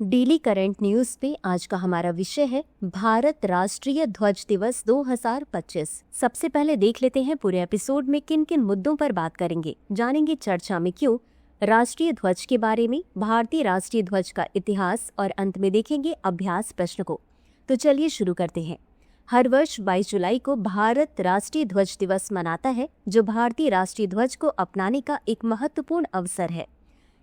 Daily current news पे आज का हमारा विषय है भारत राष्ट्रीय ध्वज दिवस 2025। सबसे पहले देख लेते हैं पूरे एपिसोड में किन किन मुद्दों पर बात करेंगे। जानेंगे चर्चा में क्यों, राष्ट्रीय ध्वज के बारे में, भारतीय राष्ट्रीय ध्वज का इतिहास और अंत में देखेंगे अभ्यास प्रश्न को। तो चलिए शुरू करते हैं। हर वर्ष 22 जुलाई को भारत राष्ट्रीय ध्वज दिवस मनाता है, जो भारतीय राष्ट्रीय ध्वज को अपनाने का एक महत्वपूर्ण अवसर है।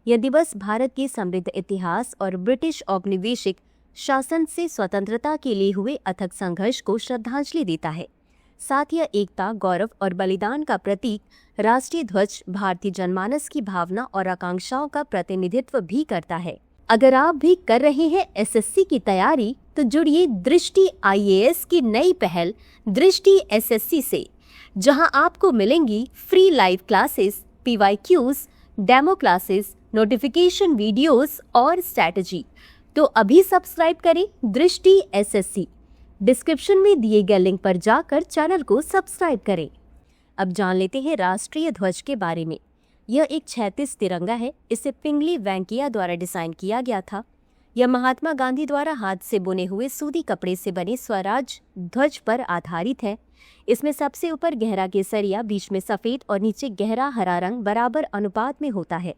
यह दिवस भारत के समृद्ध इतिहास और ब्रिटिश औपनिवेशिक शासन से स्वतंत्रता के लिए हुए अथक संघर्ष को श्रद्धांजलि देता है। साथ ही एकता, गौरव और बलिदान का प्रतीक राष्ट्रीय ध्वज भारतीय जनमानस की भावना और आकांक्षाओं का प्रतिनिधित्व भी करता है। अगर आप भी कर रहे हैं एसएससी की तैयारी, तो जुड़िए दृष्टि आईएएस की नई पहल दृष्टि एसएससी से, जहां आपको मिलेंगी free live classes, PYQs, demo classes, notification videos और स्ट्रैटेजी। तो अभी सब्सक्राइब करें दृष्टि एसएससी। डिस्क्रिप्शन में दिए गए लिंक पर जाकर चैनल को सब्सक्राइब करें। अब जान लेते हैं राष्ट्रीय ध्वज के बारे में। यह एक 36 तिरंगा है। इसे पिंगली वेंकैया द्वारा डिजाइन किया गया था। यह महात्मा गांधी द्वारा हाथ से बुने हुए सूती कपड़े से बने स्वराज ध्वज पर आधारित है। इसमें सबसे ऊपर गहरा केसरिया, बीच में सफेद और नीचे गहरा हरा रंग बराबर अनुपात में होता है।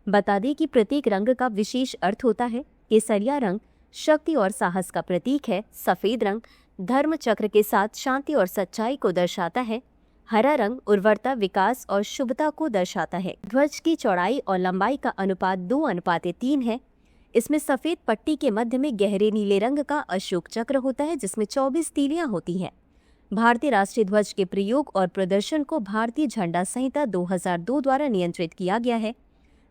बता दें कि प्रत्येक रंग का विशेष अर्थ होता है। केसरिया रंग शक्ति और साहस का प्रतीक है। सफेद रंग धर्म चक्र के साथ शांति और सच्चाई को दर्शाता है। हरा रंग उर्वरता, विकास और शुभता को दर्शाता है। ध्वज की चौड़ाई और लंबाई का अनुपात 2:3 है। इसमें सफेद पट्टी के मध्य में गहरे नीले रंग का अशोक चक्र होता है, जिसमें 24 तीलियां होती हैं। भारतीय राष्ट्रीय ध्वज के प्रयोग और प्रदर्शन को भारतीय झंडा संहिता 2002 द्वारा नियंत्रित किया गया है।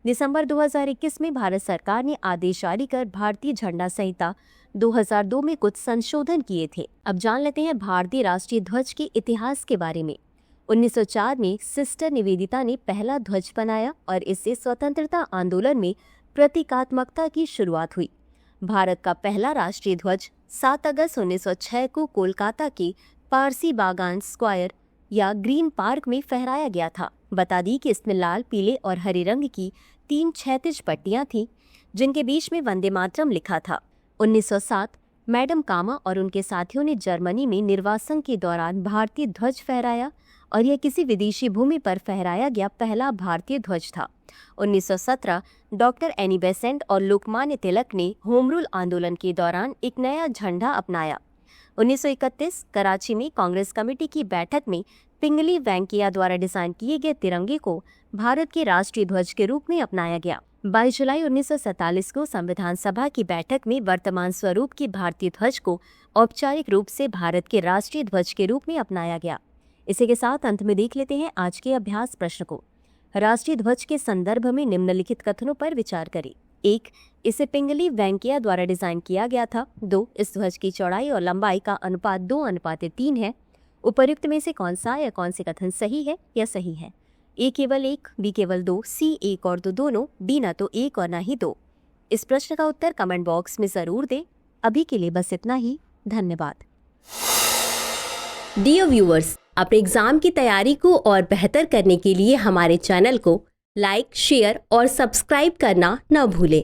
दिसंबर 2021 में भारत सरकार ने आदेश जारी कर भारतीय झंडा संहिता 2002 में कुछ संशोधन किए थे। अब जान लेते हैं भारतीय राष्ट्रीय ध्वज के इतिहास के बारे में। 1904 में सिस्टर निवेदिता ने पहला ध्वज बनाया और इससे स्वतंत्रता आंदोलन में प्रतीकात्मकता की शुरुआत हुई। भारत का पहला राष्ट्रीय ध्वज 7 अगस्त 1906 को कोलकाता के पारसी बागान स्क्वायर या ग्रीन पार्क में फहराया गया था। बता दी कि इसमें लाल, पीले और हरे रंग की 3 क्षैतिज पट्टियां थीं, जिनके बीच में वंदे मातरम लिखा था। 1907 मैडम कामा और उनके साथियों ने जर्मनी में निर्वासन के दौरान भारतीय ध्वज फहराया और यह किसी विदेशी भूमि पर फहराया गया पहला भारतीय ध्वज था। 1917 डॉक्टर एनी बेसेंट और लोकमान्य तिलक ने होम रूल आंदोलन के दौरान एक नया झंडा अपनाया। 1931 कराची में कांग्रेस कमेटी की बैठक में पिंगली वेंकैया द्वारा डिजाइन किए गए तिरंगे को भारत के राष्ट्रीय ध्वज के रूप में अपनाया गया। 22 जुलाई 1947 को संविधान सभा की बैठक में वर्तमान स्वरूप की भारतीय ध्वज को औपचारिक रूप से भारत के राष्ट्रीय ध्वज के रूप में अपनाया गया। इसी के साथ अंत में देख लेते हैं आज के अभ्यास प्रश्न को। राष्ट्रीय ध्वज के संदर्भ में निम्नलिखित कथनों पर विचार करें। 1. इसे पिंगली वेंकैया द्वारा डिजाइन किया गया था। 2. इस ध्वज की चौड़ाई और लंबाई का अनुपात 2:3 है। उपर्युक्त में से कौन सा या कौन से कथन सही है या सही है? ए केवल 1, बी केवल 2, सी 1 और 2 दोनों, डी ना तो 1 और ना ही 2। इस प्रश्न का उत्तर कमेंट बॉक्स में जरूर दें। अभी के लिए बस इतना ही। धन्यवाद। डियर व्यूअर्स, अपने एग्जाम की तैयारी को और बेहतर करने के लिए हमारे चैनल को लाइक, शेयर और सब्सक्राइब करना न भूलें।